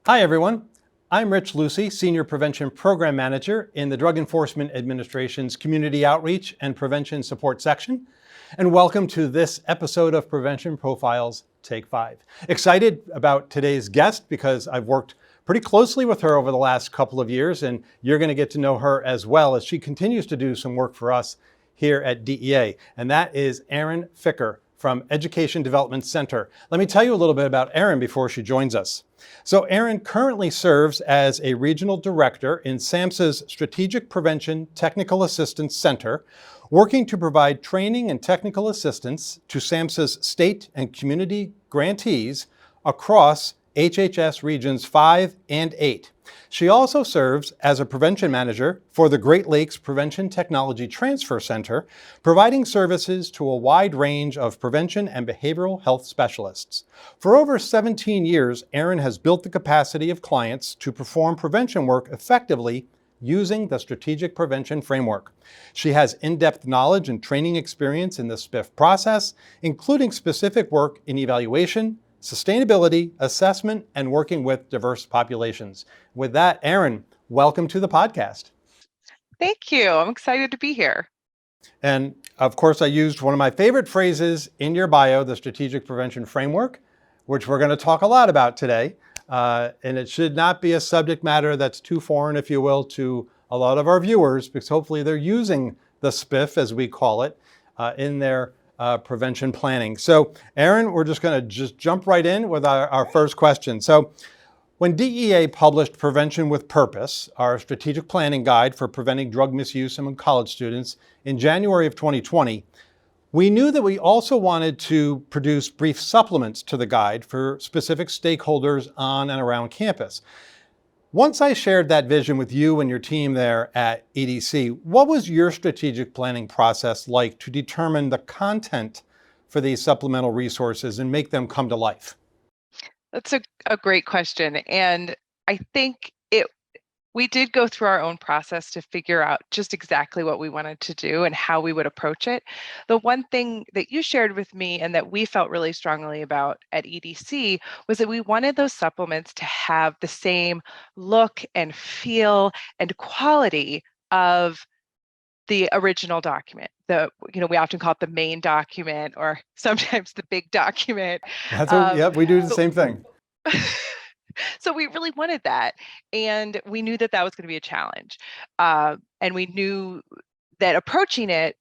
Hi, everyone. I'm Rich Lucy, Senior Prevention Program Manager in the Drug Enforcement Administration's Community Outreach and Prevention Support Section. And welcome to this episode of Prevention Profiles Take 5. Excited about today's guest because I've worked pretty closely with her over the last couple of years, and you're going to get to know her as well as she continues to do some work for us here at DEA. And that is Erin Ficker from Education Development Center. Let me tell you a little bit about Erin before she joins us. So Erin currently serves as a regional director in SAMHSA's Strategic Prevention Technical Assistance Center, working to provide training and technical assistance to SAMHSA's state and community grantees across HHS Regions 5 and 8. She also serves as a prevention manager for the Great Lakes Prevention Technology Transfer Center, providing services to a wide range of prevention and behavioral health specialists. For over 17 years, Erin has built the capacity of clients to perform prevention work effectively using the Strategic Prevention Framework. She has in-depth knowledge and training experience in the SPIF process, including specific work in evaluation, sustainability, assessment, and working with diverse populations. With that, Erin, welcome to the podcast. Thank you. I'm excited to be here. And of course, I used one of my favorite phrases in your bio, the Strategic Prevention Framework, which we're going to talk a lot about today. And it should not be a subject matter that's too foreign, if you will, to a lot of our viewers, because hopefully they're using the SPIF, as we call it, in their prevention planning. So, Erin, we're just going to jump right in with our first question. So, when DEA published Prevention with Purpose, our strategic planning guide for preventing drug misuse among college students in January of 2020, we knew that we also wanted to produce brief supplements to the guide for specific stakeholders on and around campus. Once I shared that vision with you and your team there at EDC, what was your strategic planning process like to determine the content for these supplemental resources and make them come to life? That's a great question. And I think we did go through our own process to figure out just exactly what we wanted to do and how we would approach it. The one thing that you shared with me and that we felt really strongly about at EDC was that we wanted those supplements to have the same look and feel and quality of the original document. We often call it the main document or sometimes the big document. Yeah, we do the same thing. So we really wanted that. And we knew that that was going to be a challenge. And we knew that approaching it,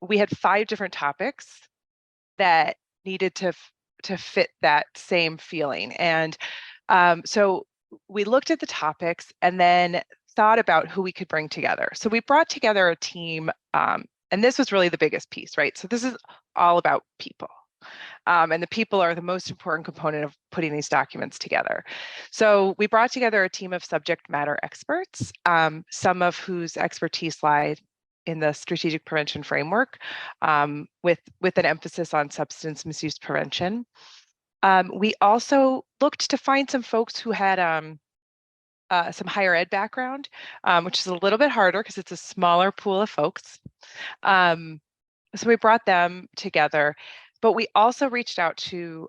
we had 5 different topics that needed to fit that same feeling. And so we looked at the topics and then thought about who we could bring together. So we brought together a team, and this was really the biggest piece, right? So this is all about people. And the people are the most important component of putting these documents together. So we brought together a team of subject matter experts, some of whose expertise lie in the strategic prevention framework, with an emphasis on substance misuse prevention. We also looked to find some folks who had some higher ed background, which is a little bit harder because it's a smaller pool of folks. So we brought them together. But we also reached out to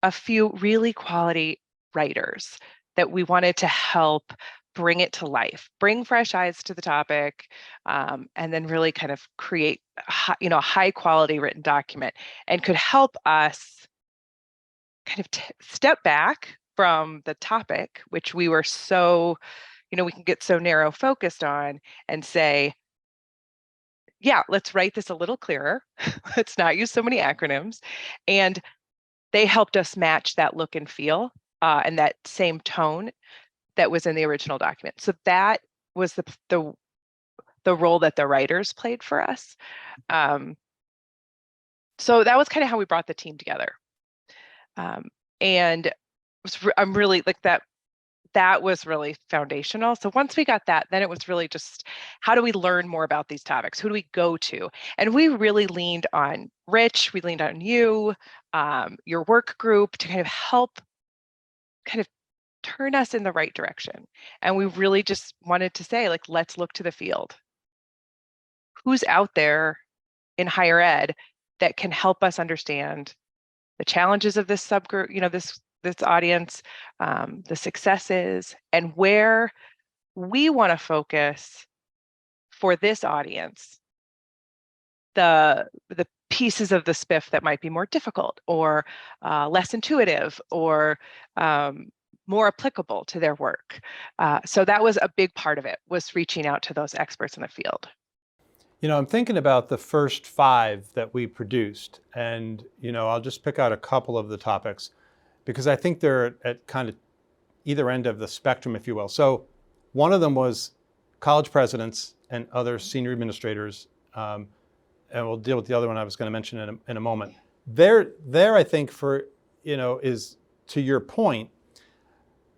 a few really quality writers that we wanted to help bring it to life, bring fresh eyes to the topic, and then really kind of create a high quality written document and could help us kind of step back from the topic, which we were so, we can get so narrow focused on and say, yeah, let's write this a little clearer. Let's not use so many acronyms. And they helped us match that look and feel and that same tone that was in the original document. So that was the role that the writers played for us. So that was kind of how we brought the team together. And I'm really like that. That was really foundational. So once we got that, then it was really just, how do we learn more about these topics? Who do we go to? And we really leaned on Rich, we leaned on you, your work group to kind of help kind of turn us in the right direction. And we really just wanted to say, like, let's look to the field. Who's out there in higher ed that can help us understand the challenges of this subgroup, this audience, the successes, and where we want to focus for this audience, the pieces of the spiff that might be more difficult or less intuitive or more applicable to their work. So that was a big part of it, was reaching out to those experts in the field. I'm thinking about the first 5 that we produced, and I'll just pick out a couple of the topics because I think they're at kind of either end of the spectrum, if you will. So one of them was college presidents and other senior administrators, and we'll deal with the other one I was going to mention in a moment. There, I think is, to your point,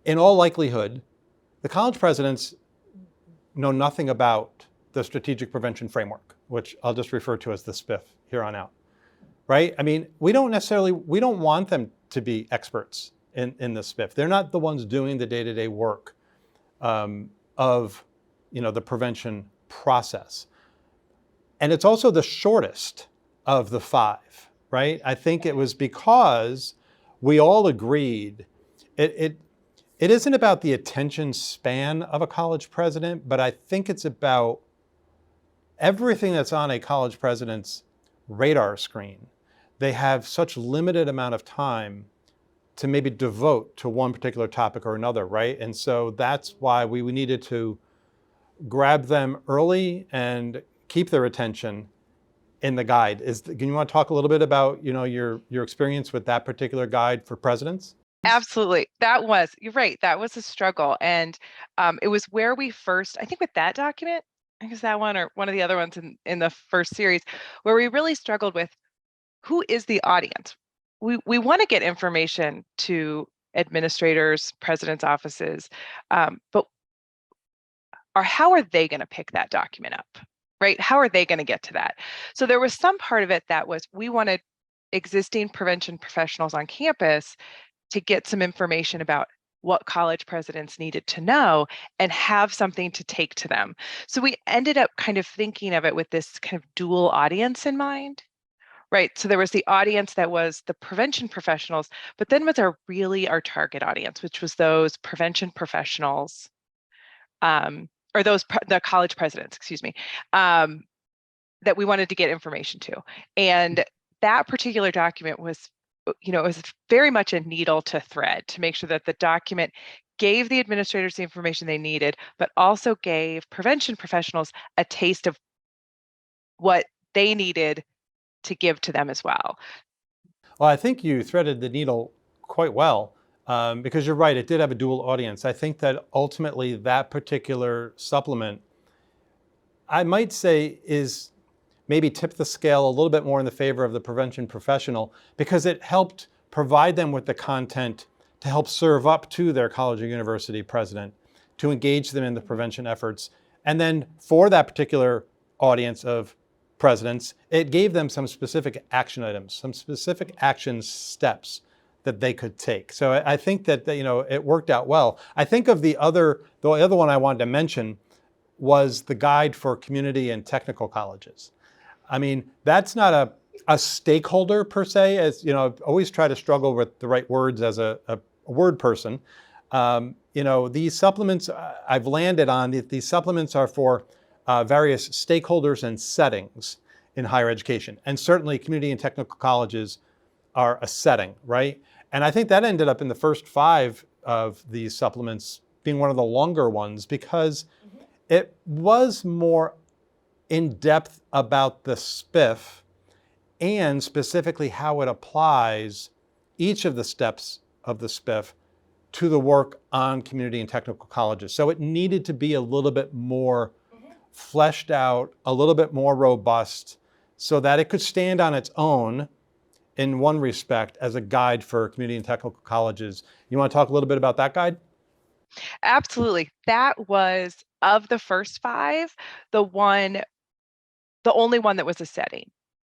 in all likelihood, the college presidents know nothing about the strategic prevention framework, which I'll just refer to as the SPIF here on out, right? I mean, we don't want them to be experts in the SPIF. They're not the ones doing the day-to-day work of the prevention process. And it's also the shortest of the 5, right? I think it was because we all agreed it isn't about the attention span of a college president, but I think it's about everything that's on a college president's radar screen. They have such limited amount of time to maybe devote to one particular topic or another, right? And so that's why we needed to grab them early and keep their attention in the guide. Can you want to talk a little bit about your experience with that particular guide for presidents? Absolutely. You're right. That was a struggle. And it was where we first, I think with that document, I guess that one or one of the other ones in the first series, where we really struggled with who is the audience. We want to get information to administrators, presidents' offices, but how are they going to pick that document up, right? How are they going to get to that? So there was some part of it that was, we wanted existing prevention professionals on campus to get some information about what college presidents needed to know and have something to take to them. So we ended up kind of thinking of it with this kind of dual audience in mind, right? So there was the audience that was the prevention professionals, but then was our target audience, which was those prevention professionals, or the college presidents, excuse me, that we wanted to get information to. And that particular document was, it was very much a needle to thread to make sure that the document gave the administrators the information they needed, but also gave prevention professionals a taste of what they needed to give to them as well. Well, I think you threaded the needle quite well because you're right, it did have a dual audience. I think that ultimately that particular supplement, I might say, is maybe tip the scale a little bit more in the favor of the prevention professional because it helped provide them with the content to help serve up to their college or university president, to engage them in the prevention efforts. And then for that particular audience of presidents, it gave them some specific action items, some specific action steps that they could take. So I think that it worked out well. I think of the other one I wanted to mention was the guide for community and technical colleges. I mean, that's not a stakeholder per se, as I always try to struggle with the right words as a word person. These supplements I've landed on, these supplements are for various stakeholders and settings in higher education. And certainly community and technical colleges are a setting, right? And I think that ended up in the first 5 of these supplements being one of the longer ones because it was more in depth about the SPIF and specifically how it applies each of the steps of the SPIF to the work on community and technical colleges. So it needed to be a little bit more fleshed out, a little bit more robust so that it could stand on its own in one respect as a guide for community and technical colleges. You want to talk a little bit about that guide? Absolutely. That was, of the first 5, the only one that was a setting,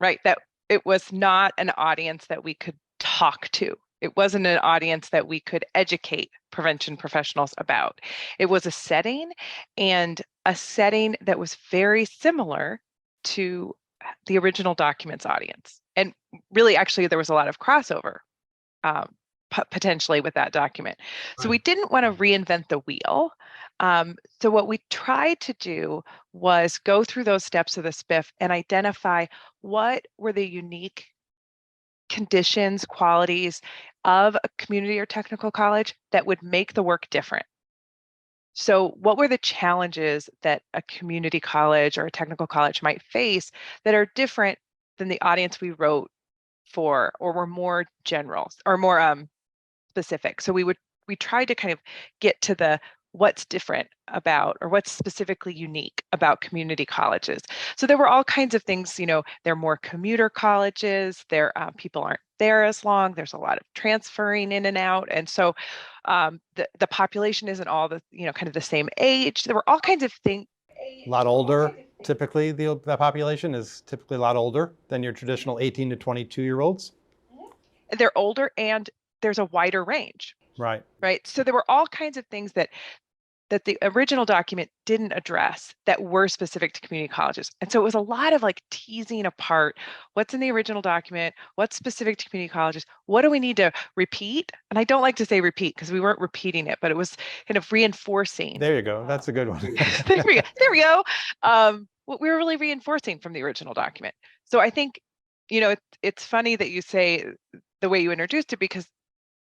right? That it was not an audience that we could talk to. It wasn't an audience that we could educate prevention professionals about. It was a setting, and a setting that was very similar to the original documents audience. And really, actually, there was a lot of crossover potentially with that document. So we didn't want to reinvent the wheel. So what we tried to do was go through those steps of the SPIF and identify what were the unique conditions, qualities of a community or technical college that would make the work different. So what were the challenges that a community college or a technical college might face that are different than the audience we wrote for, or were more general or more specific? So we tried to kind of get to the what's different about, or what's specifically unique about community colleges. So there were all kinds of things, they're more commuter colleges, people aren't there as long, there's a lot of transferring in and out. And so the population isn't all the, kind of the same age. There were all kinds of things. A lot older. Typically, the population is typically a lot older than your traditional 18 to 22-year-olds. They're older and there's a wider range. Right. Right. So there were all kinds of things that the original document didn't address that were specific to community colleges. And so it was a lot of like teasing apart what's in the original document, what's specific to community colleges, what do we need to repeat? And I don't like to say repeat because we weren't repeating it, but it was kind of reinforcing. There you go. That's a good one. There we go. What we were really reinforcing from the original document. So I think, it's funny that you say the way you introduced it, because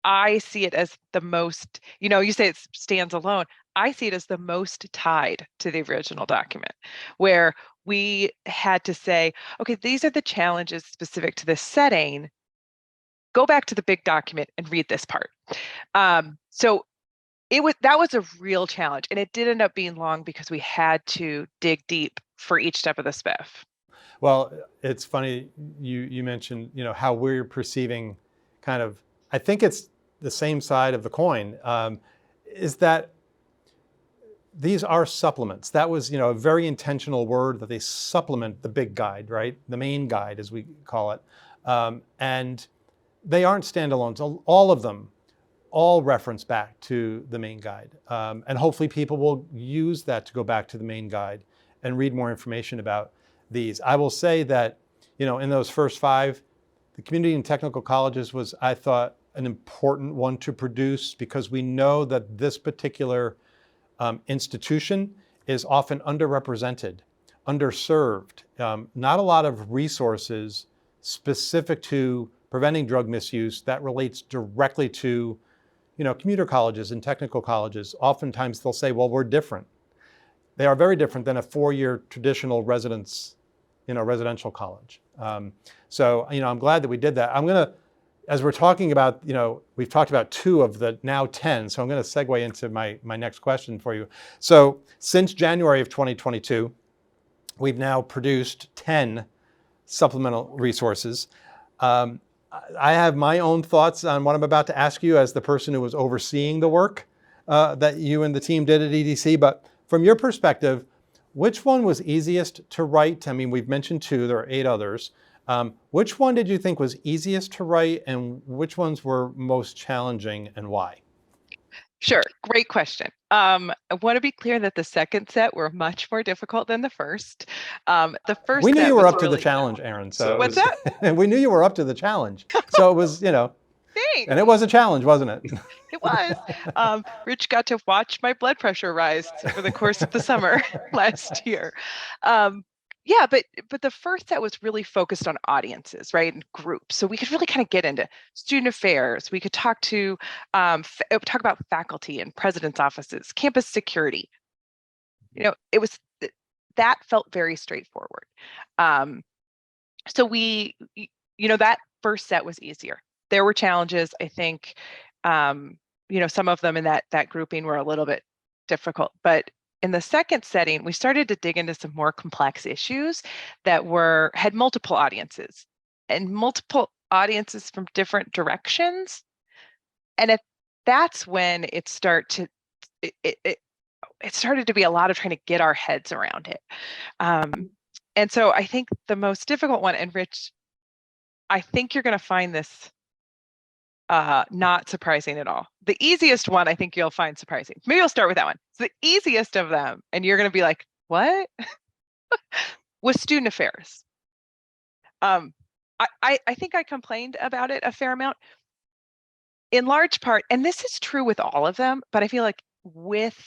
I see it as the most, you say it stands alone. I see it as the most tied to the original document, where we had to say, okay, these are the challenges specific to this setting. Go back to the big document and read this part. So that was a real challenge, and it did end up being long because we had to dig deep for each step of the SPIF. Well, it's funny you mentioned how we're perceiving kind of, I think it's the same side of the coin, is that these are supplements. That was a very intentional word, that they supplement the big guide, right? The main guide, as we call it. And they aren't standalones. All of them, all reference back to the main guide. And hopefully people will use that to go back to the main guide and read more information about these. I will say that, in those first 5, the community and technical colleges was, I thought, an important one to produce, because we know that this particular institution is often underrepresented, underserved, not a lot of resources specific to preventing drug misuse that relates directly to, commuter colleges and technical colleges. Oftentimes they'll say, well, we're different. They are very different than a 4-year traditional residential college. So, I'm glad that we did that. I'm going to, as we're talking about, we've talked about 2 of the now 10, so I'm going to segue into my next question for you. So since January of 2022, we've now produced 10 supplemental resources. I have my own thoughts on what I'm about to ask you as the person who was overseeing the work that you and the team did at EDC, but from your perspective, which one was easiest to write? I mean, we've mentioned 2, there are 8 others. Which one did you think was easiest to write, and which ones were most challenging, and why? Sure, great question. I want to be clear that the second set were much more difficult than the first. The first we knew set you were was up to really the challenge, Erin. So what's that? We knew you were up to the challenge. So it was, Thanks. and it was a challenge, wasn't it? It was. Rich got to watch my blood pressure rise over the course of the summer last year. Yeah, but the first set was really focused on audiences, right, and groups. So we could really kind of get into student affairs. We could talk talk about faculty and president's offices, campus security. It was that felt very straightforward. So that first set was easier. There were challenges. I think, some of them in that grouping were a little bit difficult, but in the second setting, we started to dig into some more complex issues that had multiple audiences from different directions. And that's when it started to be a lot of trying to get our heads around it. And so I think the most difficult one, and Rich, I think you're going to find this not surprising at all. The easiest one, I think you'll find surprising. Maybe I'll start with that one. It's the easiest of them, and you're going to be like, what? Was student affairs. I think I complained about it a fair amount. in large part, and this is true with all of them, but I feel like with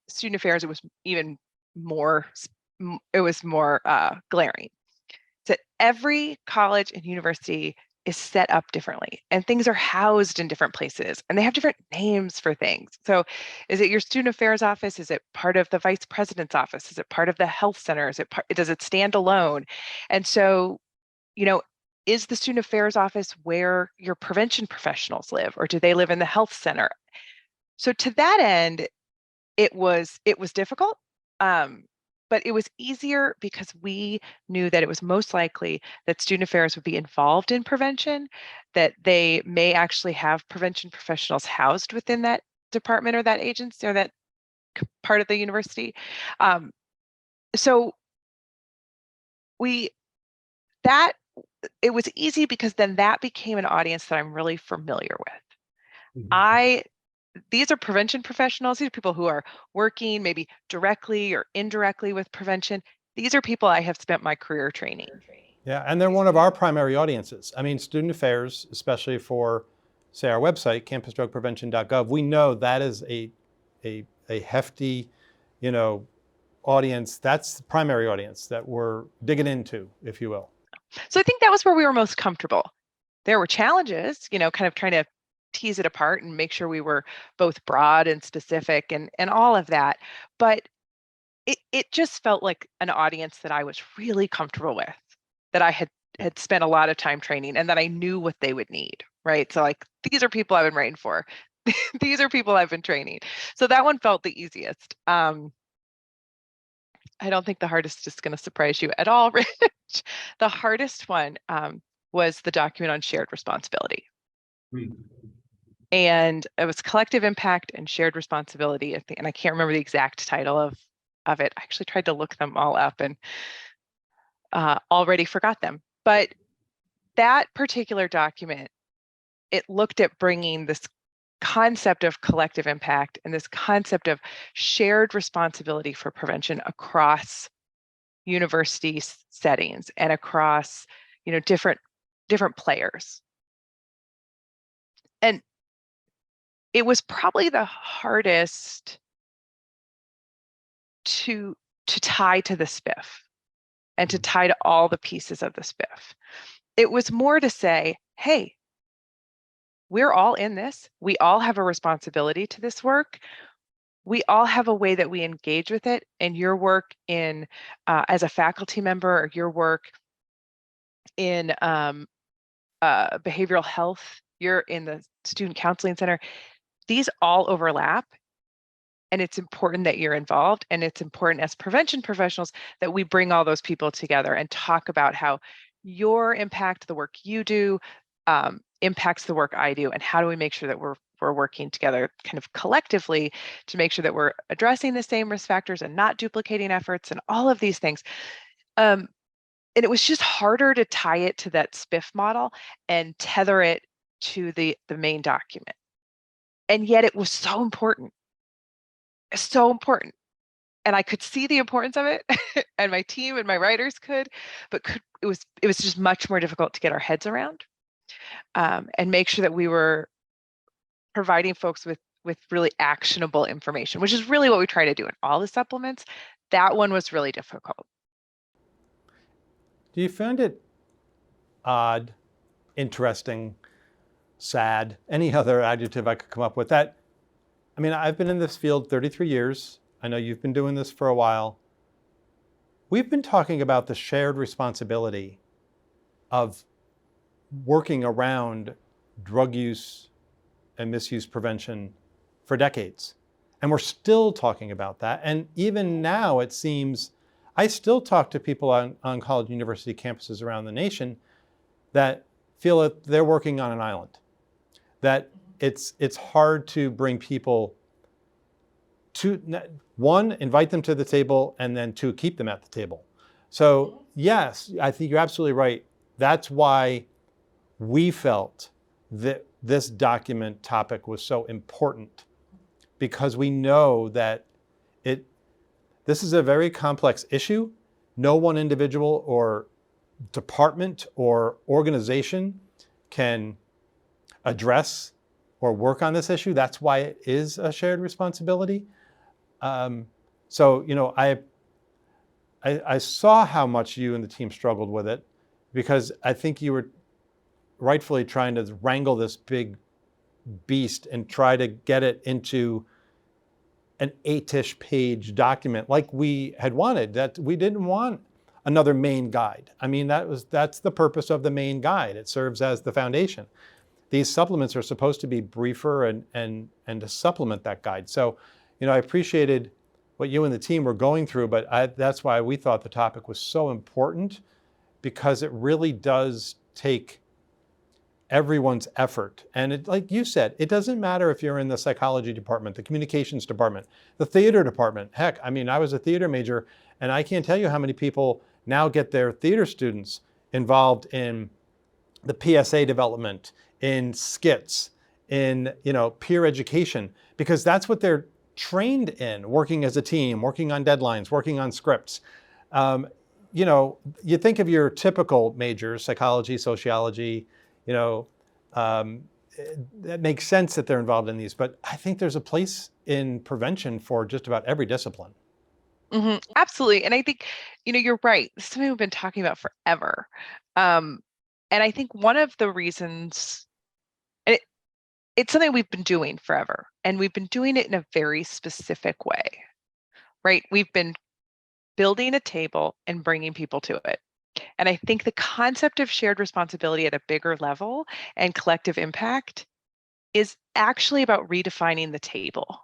student affairs, it was even more, glaring. That every college and university is set up differently and things are housed in different places and they have different names for things. So is it your student affairs office? Is it part of the vice president's office? Is it part of the health center? Does it stand alone? And so, is the student affairs office where your prevention professionals live, or do they live in the health center? So to that end, it was difficult. But it was easier because we knew that it was most likely that student affairs would be involved in prevention, that they may actually have prevention professionals housed within that department or that agency or that part of the university. So it was easy because then that became an audience that I'm really familiar with. Mhm. These are prevention professionals. These are people who are working maybe directly or indirectly with prevention. These are people I have spent my career training. Yeah, and they're one of our primary audiences. I mean, student affairs, especially for, say, our website, campusdrugprevention.gov, we know that is a hefty, you know, audience. That's the primary audience that we're digging into, if you will. So I think that was where we were most comfortable. There were challenges, kind of trying to tease it apart and make sure we were both broad and specific and all of that. But it just felt like an audience that I was really comfortable with, that I had spent a lot of time training and that I knew what they would need, right? So like, these are people I've been writing for. These are people I've been training. So that one felt the easiest. I don't think the hardest is going to surprise you at all, Rich. The hardest one was the document on shared responsibility. And it was collective impact and shared responsibility, I think, and I can't remember the exact title of it. I actually tried to look them all up and already forgot them. But that particular document, it looked at bringing this concept of collective impact and this concept of shared responsibility for prevention across university settings and across, different players. And it was probably the hardest to tie to the spiff and to tie to all the pieces of the spiff. It was more to say, hey, we're all in this. We all have a responsibility to this work. We all have a way that we engage with it. And your work in as a faculty member, or your work in behavioral health, you're in the student counseling center. These all overlap. And it's important that you're involved. And it's important as prevention professionals that we bring all those people together and talk about how your impact, the work you do, impacts the work I do, and how do we make sure that we're working together kind of collectively to make sure that we're addressing the same risk factors and not duplicating efforts and all of these things. And it was just harder to tie it to that spiff model and tether it to the main document. And yet it was so important. So important. And I could see the importance of it and my team and my writers could, but it was just much more difficult to get our heads around and make sure that we were providing folks with really actionable information, which is really what we try to do in all the supplements. That one was really difficult. Do you find it odd, interesting, sad, any other adjective I could come up with? That, I mean, I've been in this field 33 years. I know you've been doing this for a while. We've been talking about the shared responsibility of working around drug use and misuse prevention for decades. And we're still talking about that. And even now, it seems, I still talk to people on college and university campuses around the nation that feel that they're working on an island, that it's hard to bring people to, one, invite them to the table, and then two, keep them at the table. So yes, I think you're absolutely right. That's why we felt that this document topic was so important, because we know that this is a very complex issue. No one individual or department or organization can address or work on this issue. That's why it is a shared responsibility. So, I saw how much you and the team struggled with it, because I think you were rightfully trying to wrangle this big beast and try to get it into an 8-ish page document like we had wanted. That we didn't want another main guide. I mean, that's the purpose of the main guide. It serves as the foundation. These supplements are supposed to be briefer and to supplement that guide. So, I appreciated what you and the team were going through, but that's why we thought the topic was so important, because it really does take everyone's effort. And it, like you said, it doesn't matter if you're in the psychology department, the communications department, the theater department. Heck, I mean, I was a theater major, and I can't tell you how many people now get their theater students involved in the PSA development, in skits, in peer education, because that's what they're trained in, working as a team, working on deadlines, working on scripts. You think of your typical majors, psychology, sociology, that makes sense that they're involved in these, but I think there's a place in prevention for just about every discipline. Absolutely. And I think, you're right. This is something we've been talking about forever. And I think one of the reasons, it's something we've been doing forever, and we've been doing it in a very specific way, right? We've been building a table and bringing people to it. And I think the concept of shared responsibility at a bigger level and collective impact is actually about redefining the table.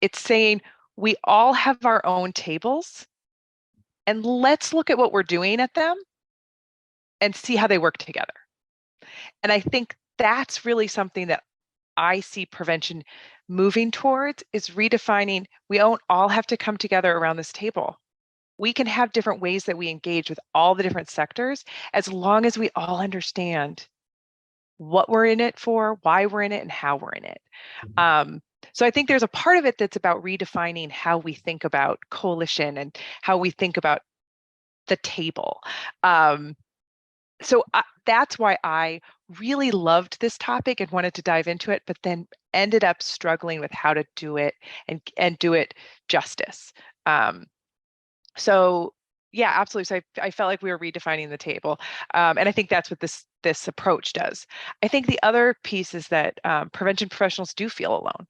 It's saying we all have our own tables, and let's look at what we're doing at them and see how they work together. And I think that's really something that I see prevention moving towards, is redefining. We don't all have to come together around this table. We can have different ways that we engage with all the different sectors, as long as we all understand what we're in it for, why we're in it, and how we're in it. So I think there's a part of it that's about redefining how we think about coalition and how we think about the table. That's why I really loved this topic and wanted to dive into it, but then ended up struggling with how to do it and do it justice. So yeah, absolutely. So I felt like we were redefining the table. And I think that's what this approach does. I think the other piece is that prevention professionals do feel alone.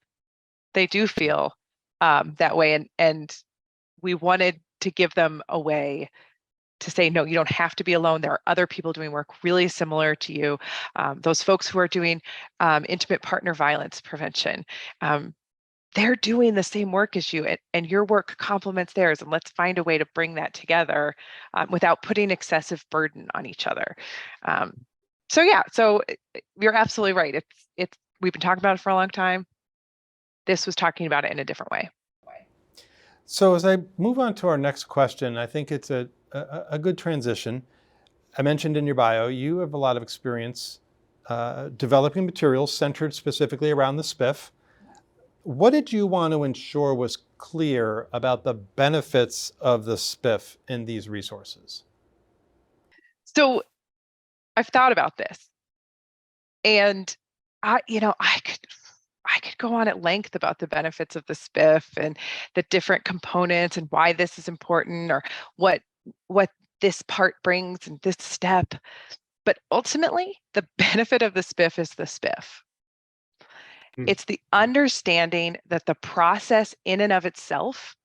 They do feel that way. And we wanted to give them a way to say, no, you don't have to be alone. There are other people doing work really similar to you. Those folks who are doing intimate partner violence prevention, they're doing the same work as you, and your work complements theirs. And let's find a way to bring that together without putting excessive burden on each other. So you're absolutely right. We've been talking about it for a long time. This was talking about it in a different way. So as I move on to our next question, I think it's a good transition. I mentioned in your bio, you have a lot of experience developing materials centered specifically around the SPIF. What did you want to ensure was clear about the benefits of the SPIF in these resources? So I've thought about this, and I could go on at length about the benefits of the SPIF and the different components and why this is important, or what this part brings in this step. But ultimately, the benefit of the SPIF is the SPIF. It's the understanding that the process in and of itself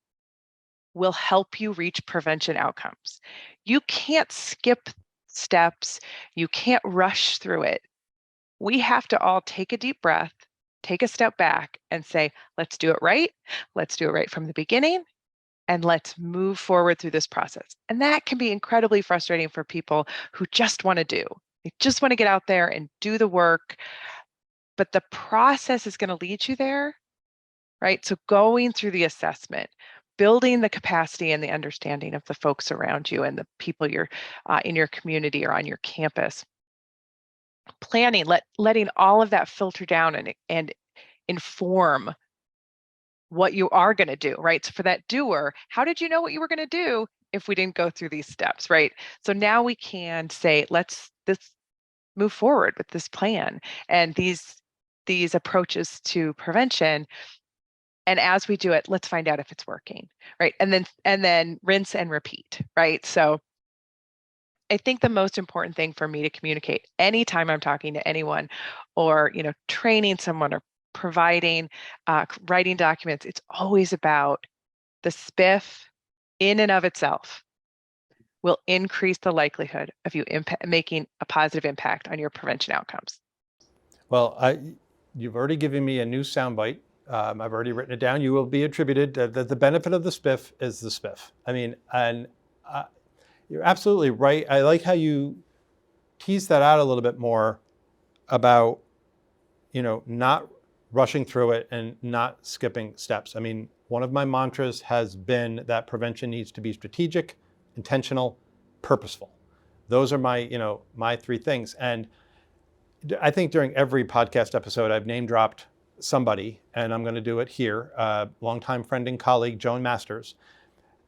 will help you reach prevention outcomes. You can't skip steps. You can't rush through it. We have to all take a deep breath, take a step back, and say, let's do it right. Let's do it right from the beginning, and let's move forward through this process. And that can be incredibly frustrating for people who just want to do. They just want to get out there and do the work, but the process is going to lead you there, right? So going through the assessment, building the capacity and the understanding of the folks around you and the people you're in your community or on your campus, planning, letting all of that filter down and inform what you are going to do, right? So for that doer, how did you know what you were going to do if we didn't go through these steps, right? So now we can say, let's move forward with this plan and these these approaches to prevention. And as we do it, let's find out if it's working, right? And then rinse and repeat, right? So I think the most important thing for me to communicate anytime I'm talking to anyone or, training someone or providing, writing documents, it's always about the spiff in and of itself will increase the likelihood of you making a positive impact on your prevention outcomes. Well, you've already given me a new soundbite. I've already written it down. You will be attributed that the benefit of the spiff is the spiff. I mean, and you're absolutely right. I like how you tease that out a little bit more about, not rushing through it and not skipping steps. I mean, one of my mantras has been that prevention needs to be strategic, intentional, purposeful. Those are my three things. And I think during every podcast episode, I've name dropped somebody, and I'm going to do it here. Longtime friend and colleague, Joan Masters.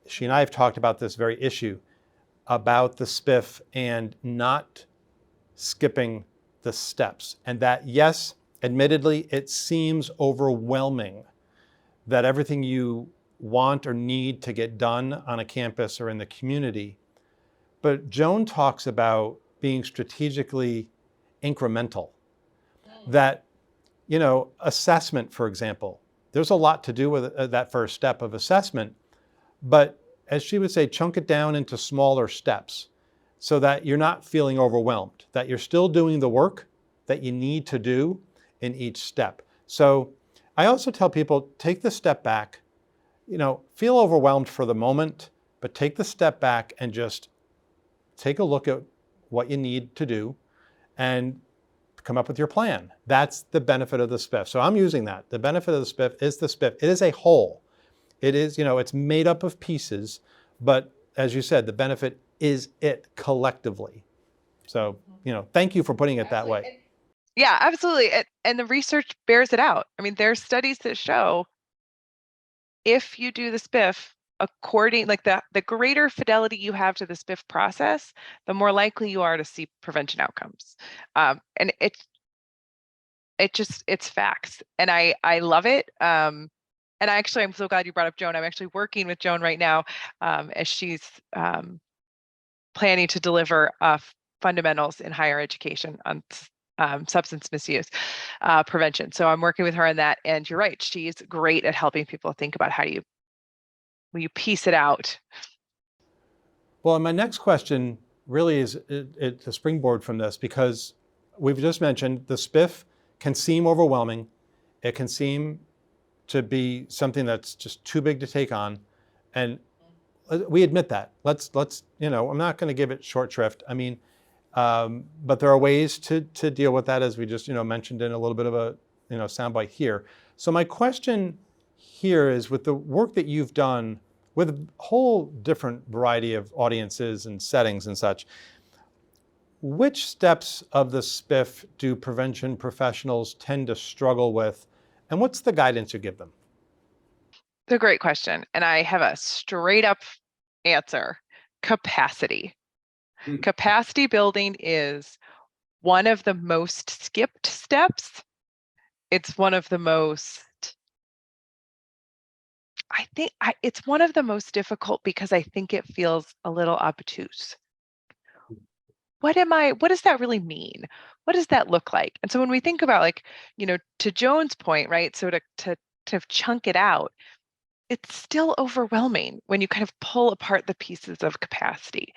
She and I have talked about this very issue about the spiff and not skipping the steps. And that, yes, admittedly, it seems overwhelming that everything you want or need to get done on a campus or in the community. But Joan talks about being strategically incremental. That, assessment, for example, there's a lot to do with that first step of assessment, but as she would say, chunk it down into smaller steps so that you're not feeling overwhelmed, that you're still doing the work that you need to do in each step. So I also tell people, take the step back, feel overwhelmed for the moment, but take the step back and just take a look at what you need to do and come up with your plan. That's the benefit of the spiff. So I'm using that. The benefit of the spiff is the spiff. It is a whole. It is, it's made up of pieces, but as you said, the benefit is it collectively. So, thank you for putting it that way. Yeah, absolutely. And the research bears it out. I mean, there's studies that show if you do the spiff according, like the greater fidelity you have to the spiff process, the more likely you are to see prevention outcomes. And it's facts. And I love it. And I'm so glad you brought up Joan. I'm actually working with Joan right now as she's planning to deliver fundamentals in higher education on substance misuse prevention. So I'm working with her on that. And you're right, she's great at helping people think about how you piece it out. Well, and my next question really is it's a springboard from this, because we've just mentioned the spiff can seem overwhelming. It can seem to be something that's just too big to take on. And we admit that. Let's I'm not going to give it short shrift. I mean, but there are ways to deal with that, as we just, mentioned in a little bit of a, soundbite here. So my question here is, with the work that you've done with a whole different variety of audiences and settings and such, which steps of the spiff do prevention professionals tend to struggle with? And what's the guidance you give them? It's a great question. And I have a straight up answer: capacity. Capacity building is one of the most skipped steps. It's one of the most, it's one of the most difficult because I think it feels a little obtuse. What does that really mean? What does that look like? And so when we think about, to Joan's point, right? So to chunk it out, it's still overwhelming when you kind of pull apart the pieces of capacity.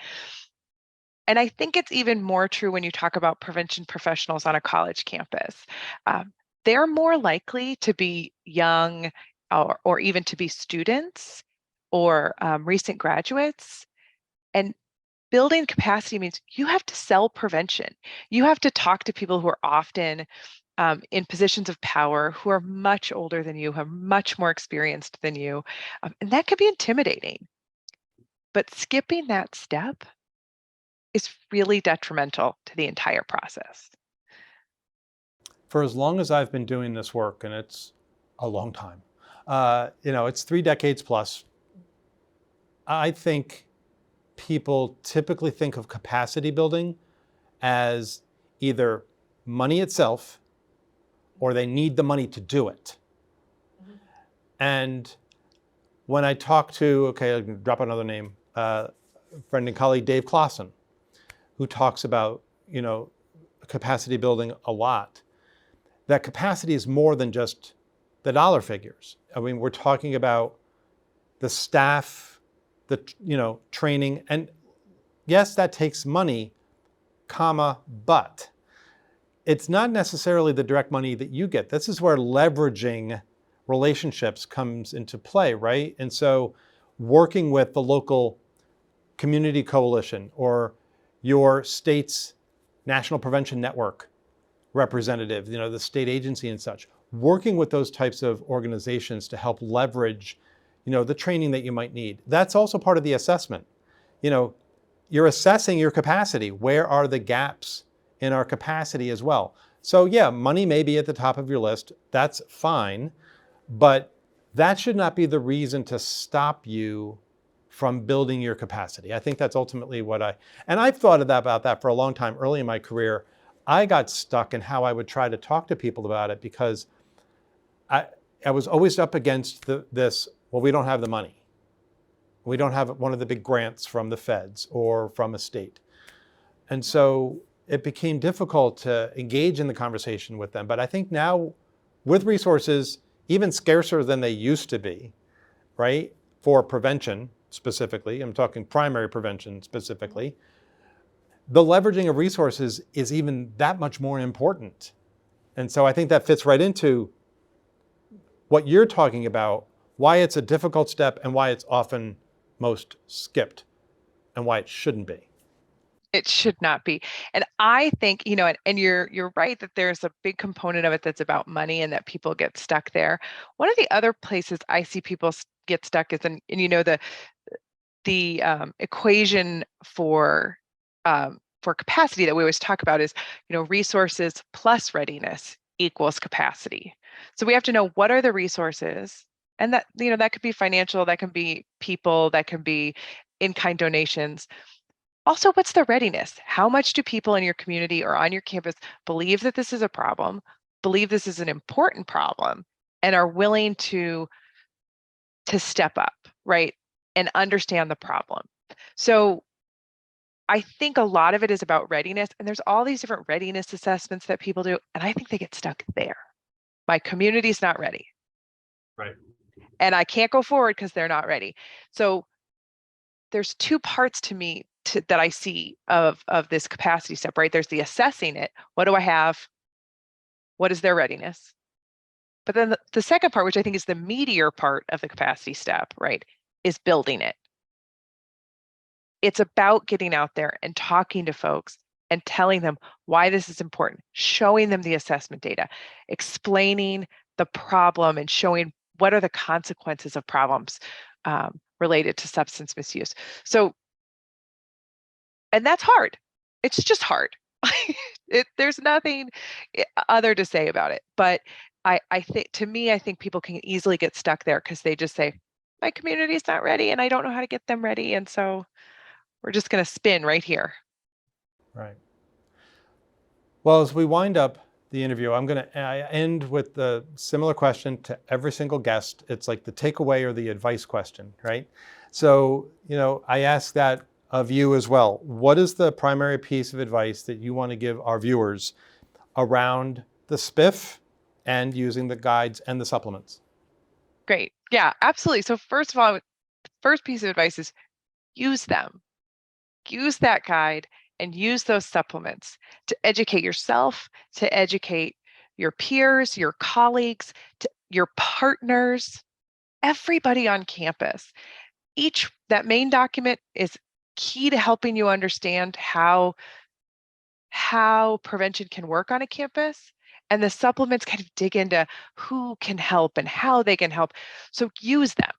And I think it's even more true when you talk about prevention professionals on a college campus. They're more likely to be young or even to be students or recent graduates. And building capacity means you have to sell prevention. You have to talk to people who are often in positions of power, who are much older than you, who are much more experienced than you. And that can be intimidating. But skipping that step is really detrimental to the entire process. For as long as I've been doing this work, and it's a long time, it's 3 decades plus, I think people typically think of capacity building as either money itself or they need the money to do it. And when I talk to, okay, I'll drop another name, friend and colleague Dave Clausen, who talks about, capacity building a lot, that capacity is more than just the dollar figures. I mean, we're talking about the staff, the training, and yes, that takes money, but it's not necessarily the direct money that you get. This is where leveraging relationships comes into play, right? And so working with the local community coalition or your state's National Prevention Network representative, the state agency and such, working with those types of organizations to help leverage, the training that you might need. That's also part of the assessment. You're assessing your capacity. Where are the gaps in our capacity as well? So yeah, money may be at the top of your list. That's fine, but that should not be the reason to stop you from building your capacity. I think that's ultimately and I've thought about that for a long time. Early in my career, I got stuck in how I would try to talk to people about it because I was always up against this, well, we don't have the money. We don't have one of the big grants from the feds or from a state. And so it became difficult to engage in the conversation with them. But I think now with resources even scarcer than they used to be, right, for prevention specifically, I'm talking primary prevention specifically, the leveraging of resources is even that much more important. And so I think that fits right into what you're talking about, why it's a difficult step and why it's often most skipped and why it shouldn't be. It should not be. And I think, and you're right that there's a big component of it that's about money and that people get stuck there. One of the other places I see people get stuck is the equation for capacity that we always talk about is, resources plus readiness equals capacity. So we have to know what are the resources, and that, that could be financial, that can be people, that can be in-kind donations. Also, what's the readiness? How much do people in your community or on your campus believe that this is a problem, believe this is an important problem, and are willing to step up, right, and understand the problem? So I think a lot of it is about readiness, and there's all these different readiness assessments that people do, and I think they get stuck there. My community's not ready. Right. And I can't go forward because they're not ready. So there's two parts to me that I see of this capacity step, right? There's the assessing it. What do I have? What is their readiness? But then the second part, which I think is the meatier part of the capacity step, right, is building it. It's about getting out there and talking to folks and telling them why this is important, showing them the assessment data, explaining the problem and showing what are the consequences of problems related to substance misuse. So, and that's hard. It's just hard. There's nothing other to say about it. But I think, to me, I think people can easily get stuck there because they just say, my community's not ready and I don't know how to get them ready. And so we're just going to spin right here. Right. Well, as we wind up the interview, I'm going to end with the similar question to every single guest. It's like the takeaway or the advice question, right? So, I ask that of you as well. What is the primary piece of advice that you want to give our viewers around the SPIF and using the guides and the supplements? Great. Yeah, absolutely. So first of all, first piece of advice is use them. Use that guide and use those supplements to educate yourself, to educate your peers, your colleagues, to your partners, everybody on campus. That main document is key to helping you understand how prevention can work on a campus. And the supplements kind of dig into who can help and how they can help. So use them.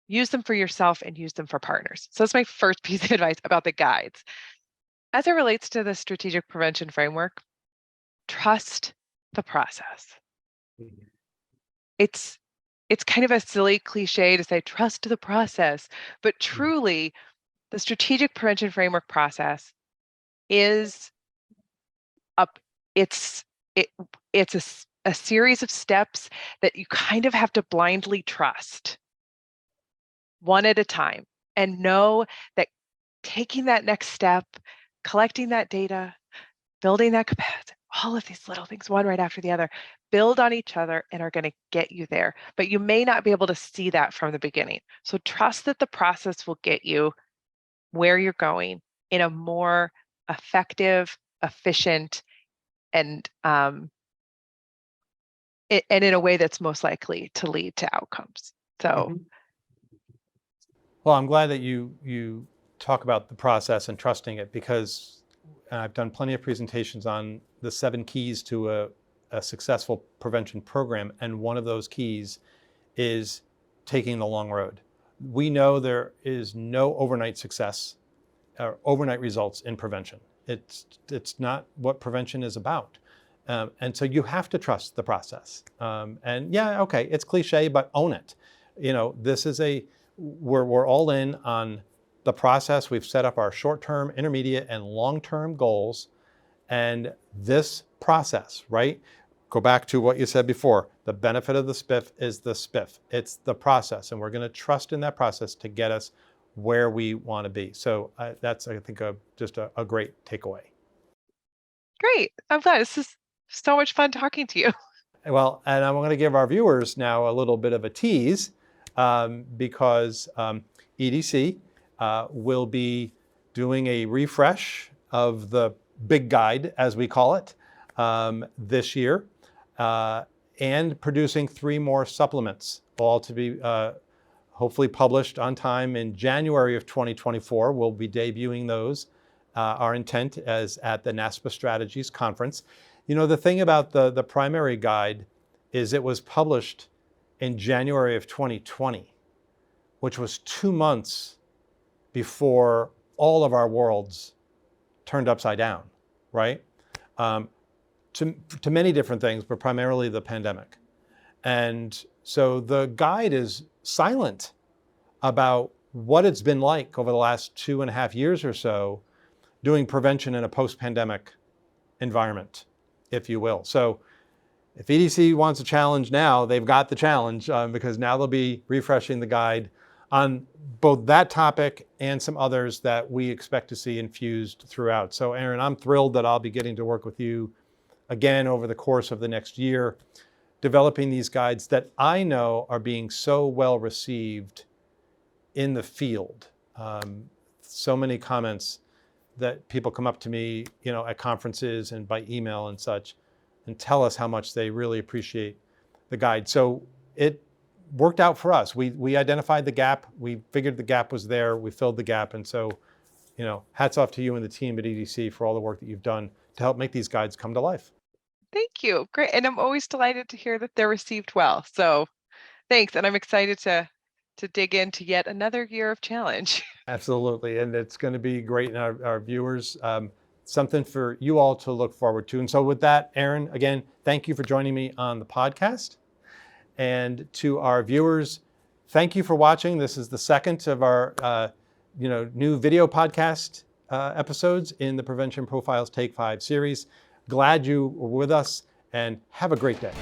Use them for yourself and use them for partners. So that's my first piece of advice about the guides. As it relates to the strategic prevention framework, trust the process. Mm-hmm. It's kind of a silly cliche to say trust the process, but truly the strategic prevention framework process is up it's it, it's a series of steps that you kind of have to blindly trust one at a time, and know that taking that next step, collecting that data, building that capacity, all of these little things, one right after the other, build on each other and are going to get you there. But you may not be able to see that from the beginning. So trust that the process will get you where you're going in a more effective, efficient, and in a way that's most likely to lead to outcomes. So. Well, I'm glad that you talk about the process and trusting it, because I've done plenty of presentations on the 7 keys to a successful prevention program, and one of those keys is taking the long road. We know there is no overnight success or overnight results in prevention. It's not what prevention is about. And so you have to trust the process. And yeah, okay, it's cliche, but own it. This is we're all in on the process. We've set up our short-term, intermediate, and long-term goals. And this process, right? Go back to what you said before. The benefit of the SPIF is the SPIF. It's the process. And we're going to trust in that process to get us where we want to be. So that's, I think, just a great takeaway. Great. I'm glad. This is so much fun talking to you. Well, and I'm going to give our viewers now a little bit of a tease, because EDC will be doing a refresh of the big guide, as we call it, this year, and producing 3 more supplements, all to be hopefully published on time in January of 2024. We'll be debuting those. Our intent is at the NASPA Strategies Conference. The thing about the primary guide is it was published in January of 2020, which was 2 months before all of our worlds turned upside down, right? To many different things, but primarily the pandemic. And so the guide is silent about what it's been like over the last 2.5 years or so doing prevention in a post-pandemic environment, if you will. So if EDC wants a challenge now, they've got the challenge, because now they'll be refreshing the guide on both that topic and some others that we expect to see infused throughout. So Erin, I'm thrilled that I'll be getting to work with you again over the course of the next year, developing these guides that I know are being so well received in the field. So many comments that people come up to me, at conferences and by email and such, and tell us how much they really appreciate the guide. So it worked out for us. We identified the gap. We figured the gap was there. We filled the gap. And so, hats off to you and the team at EDC for all the work that you've done to help make these guides come to life. Thank you. Great. And I'm always delighted to hear that they're received well. So thanks. And I'm excited to dig into yet another year of challenge. Absolutely. And it's going to be great. And our viewers, something for you all to look forward to. And so with that, Erin, again, thank you for joining me on the podcast. And to our viewers, thank you for watching. This is the second of our new video podcast episodes in the Prevention Profiles Take 5 series. Glad you were with us, and have a great day.